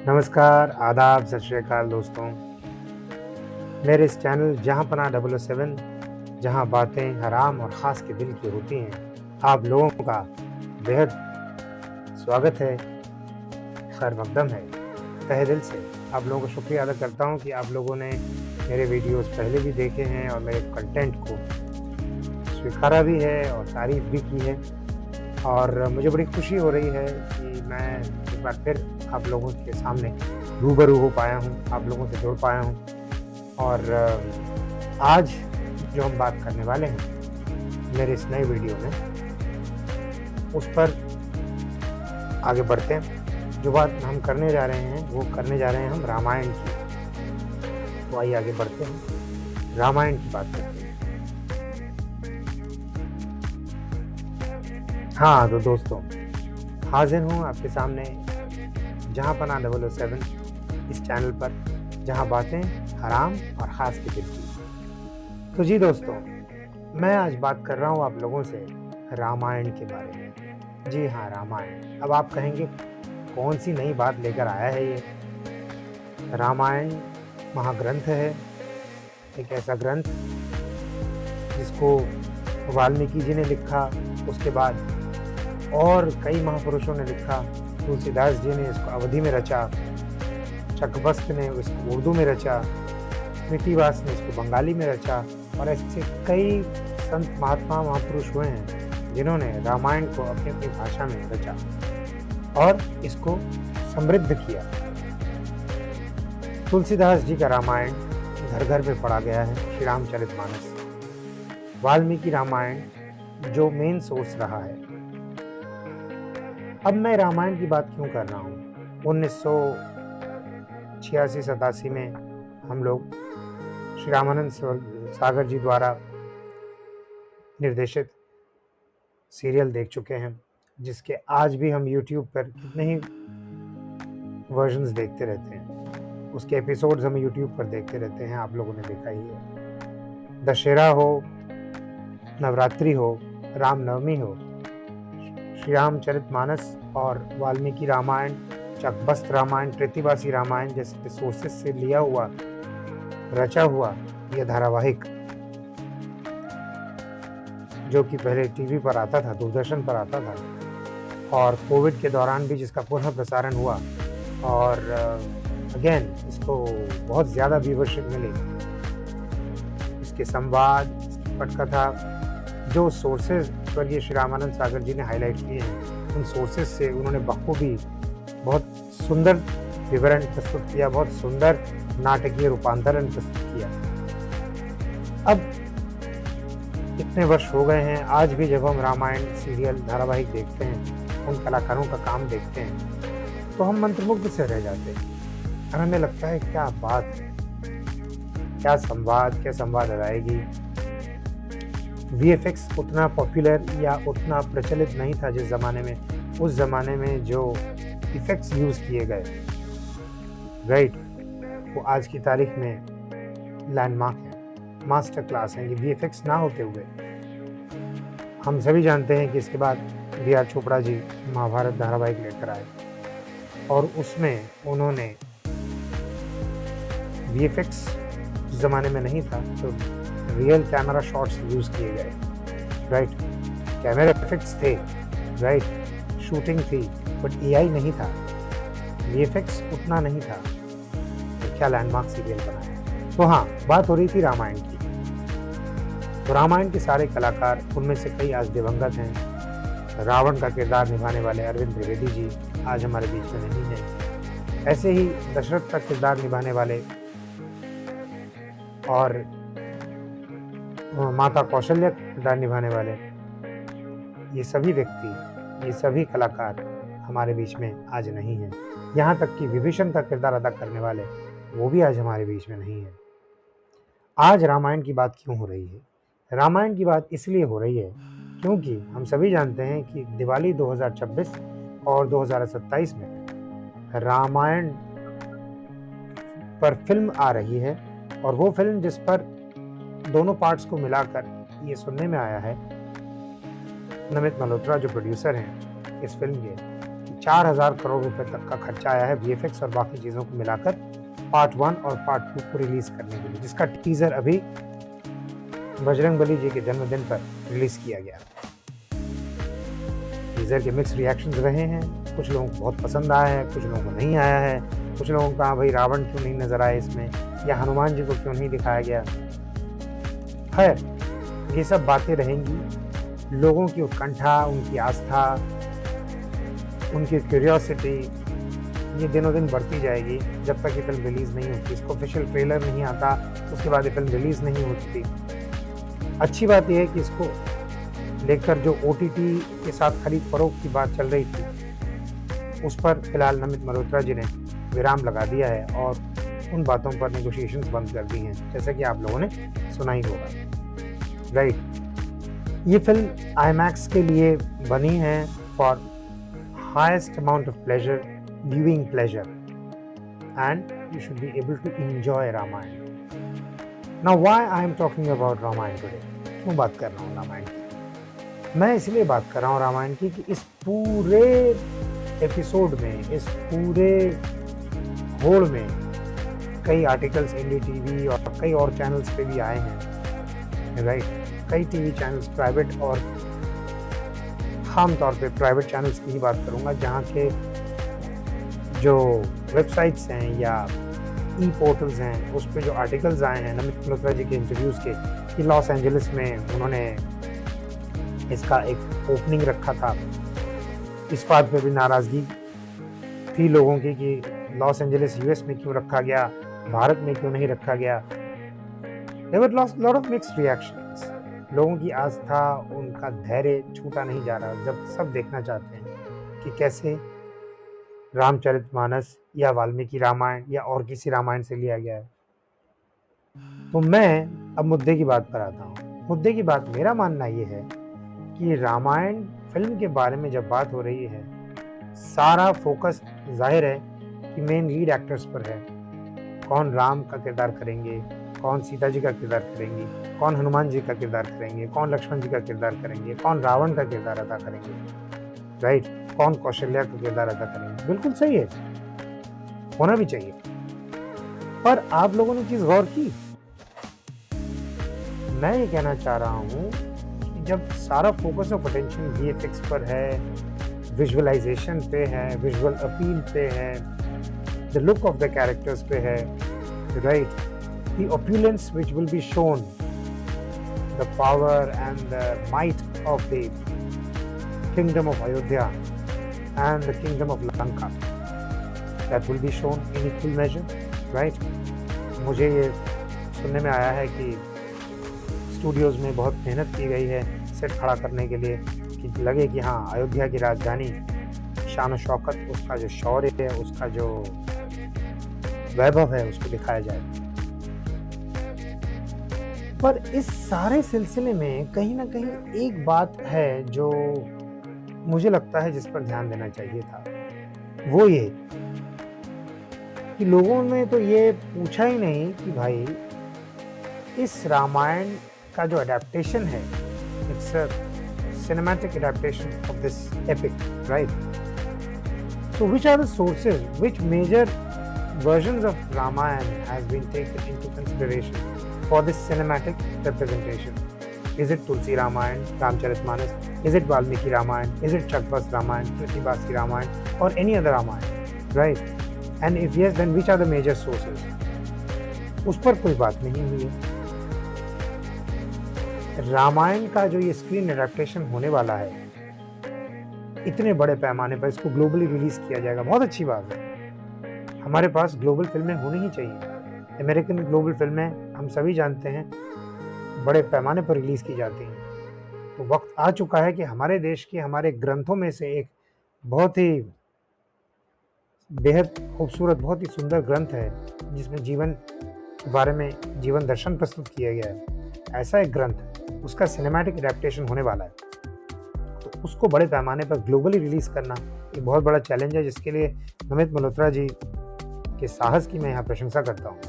नमस्कार, आदाब, सत श्री अकाल दोस्तों। मेरे इस चैनल जहाँपनाह 007 जहाँ बातें हराम और ख़ास के दिल की होती हैं, आप लोगों का बेहद स्वागत है, खैर मक़दम है। तहे दिल से आप लोगों का शुक्रिया अदा करता हूँ कि आप लोगों ने मेरे वीडियोज़ पहले भी देखे हैं और मेरे कंटेंट को स्वीकारा भी है और तारीफ़ भी की है। और मुझे बड़ी खुशी हो रही है कि मैं एक बार फिर आप लोगों के सामने रूबरू हो पाया हूँ, आप लोगों से जुड़ पाया हूँ। और आज जो हम बात करने वाले हैं मेरे इस नए वीडियो में, उस पर आगे बढ़ते हैं। जो बात हम करने जा रहे हैं वो करने जा रहे हैं हम रामायण की। तो आइए आगे बढ़ते हैं, रामायण की बात करते हैं। हाँ तो दोस्तों, हाजिर हूँ आपके सामने जहाँपनाह 007 इस चैनल पर, जहाँ बातें हराम और ख़ास के दिल की। तो जी दोस्तों, मैं आज बात कर रहा हूँ आप लोगों से रामायण के बारे में। जी हाँ, रामायण। अब आप कहेंगे कौन सी नई बात लेकर आया है ये। रामायण महाग्रंथ है, एक ऐसा ग्रंथ जिसको वाल्मीकि जी ने लिखा, उसके बाद और कई महापुरुषों ने लिखा। तुलसीदास जी ने इसको अवधी में रचा, चकबस्त ने इसको उर्दू में रचा, कृतिवास ने इसको बंगाली में रचा, और ऐसे कई संत महात्मा महापुरुष हुए हैं जिन्होंने रामायण को अपनी अपनी भाषा में रचा और इसको समृद्ध किया। तुलसीदास जी का रामायण घर घर में पढ़ा गया है, श्री रामचरितमानस। वाल्मीकि रामायण जो मेन सोर्स रहा है। अब मैं रामायण की बात क्यों कर रहा हूँ। 1986-87 में हम लोग श्री रामानंद सागर जी द्वारा निर्देशित सीरियल देख चुके हैं, जिसके आज भी हम YouTube पर कितने ही वर्जन्स देखते रहते हैं। उसके एपिसोड्स हम YouTube पर देखते रहते हैं, आप लोगों ने देखा ही है। दशहरा हो, नवरात्रि हो, रामनवमी हो, श्री रामचरितमानस और वाल्मीकि रामायण, चकबस्त रामायण, कृतिवासी रामायण जैसे सोर्सेस से लिया हुआ, रचा हुआ यह धारावाहिक, जो कि पहले टीवी पर आता था, दूरदर्शन पर आता था, और कोविड के दौरान भी जिसका पुनः प्रसारण हुआ, और अगेन इसको बहुत ज़्यादा व्यूवरशिप मिली। इसके संवाद, पटकथा, जो सोर्सेज स्वर्गीय श्री रामानंद सागर जी ने हाईलाइट किए हैं, उन सोर्सेज से उन्होंने बखूबी बहुत सुंदर विवरण प्रस्तुत किया, बहुत सुंदर नाटकीय रूपांतरण प्रस्तुत किया। अब इतने वर्ष हो गए हैं, आज भी जब हम रामायण सीरियल धारावाहिक देखते हैं, उन कलाकारों का काम देखते हैं, तो हम मंत्रमुग्ध से रह जाते हैं और हमें लगता है क्या बात है, क्या संवाद अदायगी। VFX उतना पॉपुलर या उतना प्रचलित नहीं था जिस ज़माने में। उस ज़माने में जो इफ़ेक्ट्स यूज़ किए गए, राइट, वो आज की तारीख में लैंडमार्क हैं, मास्टर क्लास हैं। ये VFX ना होते हुए हम सभी जानते हैं कि इसके बाद BR चोपड़ा जी महाभारत धारावाहिक लेकर आए और उसमें उन्होंने VFX उस ज़माने में नहीं था, तो रियल कैमरा शॉट्स यूज़ किए गए, राइट। कैमरा इफेक्ट्स थे, राइट, शूटिंग थी, बट AI नहीं था, VFX उतना नहीं था। तो क्या लैंडमार्क सीरियल बनाया। तो हाँ, बात हो रही थी रामायण की। तो रामायण के सारे कलाकार, उनमें से कई आज दिवंगत हैं। रावण का किरदार निभाने वाले अरविंद त्रिवेदी जी आज हमारे बीच में नहीं हैं। ऐसे ही दशरथ का किरदार निभाने वाले और माता कौशल्या का किरदार निभाने वाले ये सभी व्यक्ति, ये सभी कलाकार हमारे बीच में आज नहीं हैं। यहाँ तक कि विभीषण का किरदार अदा करने वाले वो भी आज हमारे बीच में नहीं हैं। आज रामायण की बात क्यों हो रही है। रामायण की बात इसलिए हो रही है क्योंकि हम सभी जानते हैं कि दिवाली 2026 और 2027 में रामायण पर फिल्म आ रही है, और वो फिल्म जिस पर दोनों पार्ट्स को मिलाकर ये सुनने में आया है, नमित मल्होत्रा जो प्रोड्यूसर हैं इस फिल्म के, 4,000 करोड़ रुपए तक का खर्चा आया है वीएफएक्स और बाकी चीज़ों को मिलाकर पार्ट 1 और पार्ट 2 को रिलीज करने के लिए, जिसका टीजर अभी बजरंगबली जी के जन्मदिन पर रिलीज किया गया। टीजर के मिक्स रिएक्शंस रहे हैं, कुछ लोगों को बहुत पसंद आया है, कुछ लोगों को नहीं आया है, कुछ लोगों को कहा भाई रावण क्यों नहीं नजर आया इसमें, या हनुमान जी को क्यों नहीं दिखाया गया। खैर, ये सब बातें रहेंगी। लोगों की उत्कंठा, उनकी आस्था, उनकी क्यूरियोसिटी ये दिनों दिन बढ़ती जाएगी जब तक ये फिल्म रिलीज़ नहीं होती। इसको ऑफिशियल ट्रेलर नहीं आता, उसके बाद ये फिल्म रिलीज़ नहीं होती। अच्छी बात यह है कि इसको लेकर जो ओटीटी के साथ खरीद फरोख्त की बात चल रही थी, उस पर फिलहाल नमित मल्होत्रा जी ने विराम लगा दिया है और उन बातों पर नेगोशिएशंस बंद कर दी हैं, जैसा कि आप लोगों ने सुना ही होगा। राइट, ये फिल्म आईमैक्स के लिए बनी है for highest amount of pleasure, viewing pleasure, and you should be able to enjoy Ramayana. Now why I am talking about Ramayana today? क्यों बात कर रहा हूँ रामायण की? मैं इसलिए बात कर रहा हूँ रामायण की कि इस पूरे एपिसोड में, इस पूरे होड़ में कई आर्टिकल्स एनडीटीवी और कई और चैनल्स पे भी आए हैं। राइट, कई टीवी चैनल्स प्राइवेट, और खाम तौर पे प्राइवेट चैनल्स की ही बात करूँगा, जहाँ के जो वेबसाइट्स हैं या ई पोर्टल्स हैं, उस पे जो आर्टिकल्स आए हैं नमित मल्होत्रा जी के इंटरव्यूज़ के, कि लॉस एंजलिस में उन्होंने इसका एक ओपनिंग रखा था। इस बात पे भी नाराज़गी थी लोगों की कि लॉस एंजलिस यूएस में क्यों रखा गया, भारत में क्यों नहीं रखा गया। There were lot of mixed reactions. लोगों की आस्था, उनका धैर्य छूटा नहीं जा रहा जब सब देखना चाहते हैं कि कैसे रामचरितमानस या वाल्मीकि रामायण या और किसी रामायण से लिया गया है। तो मैं अब मुद्दे की बात पर आता हूँ। मुद्दे की बात, मेरा मानना ये है कि रामायण फिल्म के बारे में जब बात हो रही है, सारा फोकस जाहिर है कि मेन लीड एक्टर्स पर है। कौन राम का किरदार करेंगे, कौन सीता जी का किरदार करेंगे, कौन हनुमान जी का किरदार करेंगे, कौन लक्ष्मण जी का किरदार करेंगे, कौन रावण का किरदार अदा करेंगे। राइट, कौन कौशल्या का किरदार अदा करेंगे। बिल्कुल सही है, होना भी चाहिए। पर आप लोगों ने चीज गौर की? मैं ये कहना चाह रहा हूँ कि जब सारा फोकस ऑफ अटेंशन वीएफएक्स पर है, विजुअलाइजेशन पे है, विजुअल अपील पे है, the look of the characters पे है, right, the opulence which will be shown, the power and the might of the kingdom of Ayodhya and the kingdom of Lanka, that will be shown in equal measure, right? मुझे ये सुनने में आया है कि Studios में बहुत मेहनत की गई है सेट खड़ा करने के लिए, कि लगे कि हाँ अयोध्या की राजधानी, शान और शौकत, उसका जो शौर्य है, उसका जो वैभव है, उसको दिखाया जाए। पर इस सारे सिलसिले में कहीं ना कहीं एक बात है जो मुझे लगता है जिस पर ध्यान देना चाहिए था। वो ये कि लोगों ने तो ये पूछा ही नहीं कि भाई इस रामायण का जो अडेप्टेशन है, it's a cinematic adaptation of this epic, right? So which are the sources, which major versions of Ramayana has been taken into consideration for this cinematic representation? Is it Tulsi Ramayana, Ramcharitmanas? Is it Valmiki Ramayana? Is it Chakbas Ramayana, Pritibasi Ramayana, or any other Ramayana? Right? And if yes, then which are the major sources? उस पर कोई बात नहीं हुई है। रामायण का जो ये स्क्रीन एडेप्टेशन होने वाला है, इतने बड़े पैमाने पर इसको ग्लोबली रिलीज किया जाएगा, बहुत अच्छी बात है। हमारे पास ग्लोबल फिल्में होनी ही चाहिए। अमेरिकन ग्लोबल फिल्में हम सभी जानते हैं बड़े पैमाने पर रिलीज़ की जाती हैं। तो वक्त आ चुका है कि हमारे देश के, हमारे ग्रंथों में से एक बहुत ही बेहद खूबसूरत, बहुत ही सुंदर ग्रंथ है जिसमें जीवन के बारे में जीवन दर्शन प्रस्तुत किया गया है, ऐसा एक ग्रंथ, उसका सिनेमैटिक एडेप्टेशन होने वाला है। तो उसको बड़े पैमाने पर ग्लोबली रिलीज़ करना एक बहुत बड़ा चैलेंज है, जिसके लिए नमित मल्होत्रा जी के साहस की मैं यहाँ प्रशंसा करता हूँ।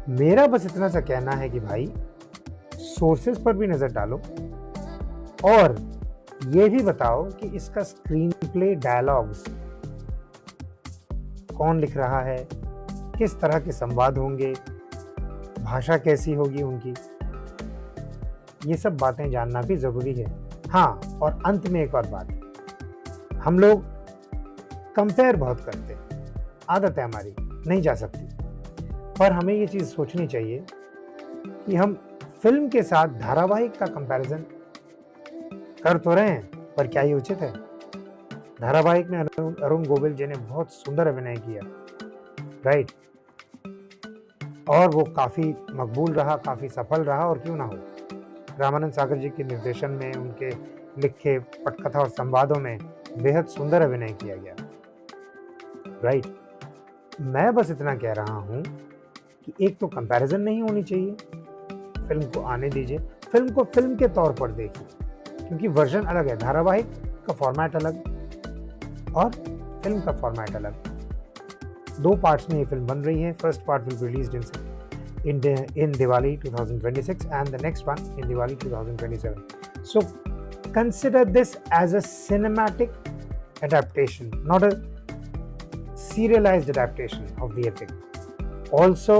मेरा बस इतना सा कहना है कि भाई सोर्सेज पर भी नज़र डालो और ये भी बताओ कि इसका स्क्रीन प्ले डायलॉग्स कौन लिख रहा है, किस तरह के संवाद होंगे, भाषा कैसी होगी उनकी, ये सब बातें जानना भी ज़रूरी है। हाँ, और अंत में एक और बात, हम लोग कंपेयर बहुत करते हैं, आदत है हमारी, नहीं जा सकती, पर हमें ये चीज़ सोचनी चाहिए कि हम फिल्म के साथ धारावाहिक का कंपैरिजन कर तो रहे हैं, पर क्या ये उचित है? धारावाहिक में अरुण गोविल जी ने बहुत सुंदर अभिनय किया, राइट, और वो काफ़ी मकबूल रहा, काफ़ी सफल रहा, और क्यों ना हो। रामानंद सागर जी के निर्देशन में उनके लिखे पटकथा और संवादों में बेहद सुंदर अभिनय किया गया, राइट। मैं बस इतना कह रहा हूँ कि एक तो कंपैरिजन नहीं होनी चाहिए, फिल्म को आने दीजिए, फिल्म को फिल्म के तौर पर देखिए, क्योंकि वर्जन अलग है, धारावाहिक का फॉर्मेट अलग और फिल्म का फॉर्मेट अलग। 2 पार्ट्स में ये फिल्म बन रही है। First part will be released in Diwali 2026 and the next one in Diwali 2027. So consider this as a cinematic adaptation, not a serialized adaptation of the epic. Also,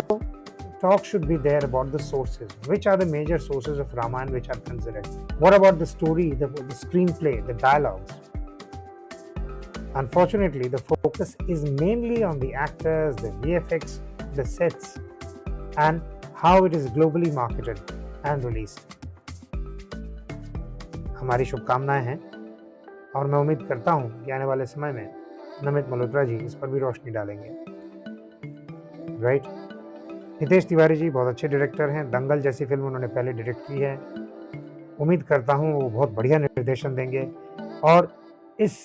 talk should be there about the sources. Which are the major sources of Ramayana which are considered? What about the story, the screenplay, the dialogues? Unfortunately, the focus is mainly on the actors, the VFX, the sets, and how it is globally marketed and released. हमारी शुभकामनाएं हैं और मैं उम्मीद करता हूं कि आने वाले समय में नमित मल्होत्रा जी इस पर भी रोशनी डालेंगे, राइट। नितेश तिवारी जी बहुत अच्छे डायरेक्टर हैं, दंगल जैसी फिल्म उन्होंने पहले डायरेक्ट की है, उम्मीद करता हूं वो बहुत बढ़िया निर्देशन देंगे और इस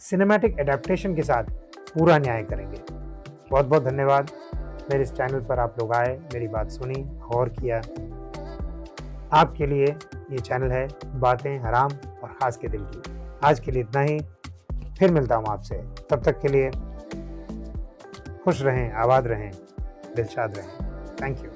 सिनेमैटिक एडेप्टेशन के साथ पूरा न्याय करेंगे। बहुत बहुत धन्यवाद। मेरे इस चैनल पर आप लोग आए, मेरी बात सुनी, गौर किया। आपके लिए ये चैनल है बातें हराम और खास के दिल की। आज के लिए इतना ही, फिर मिलता हूँ आपसे। तब तक के लिए खुश रहें, आबाद रहें, दिलशाद रहें। Thank you.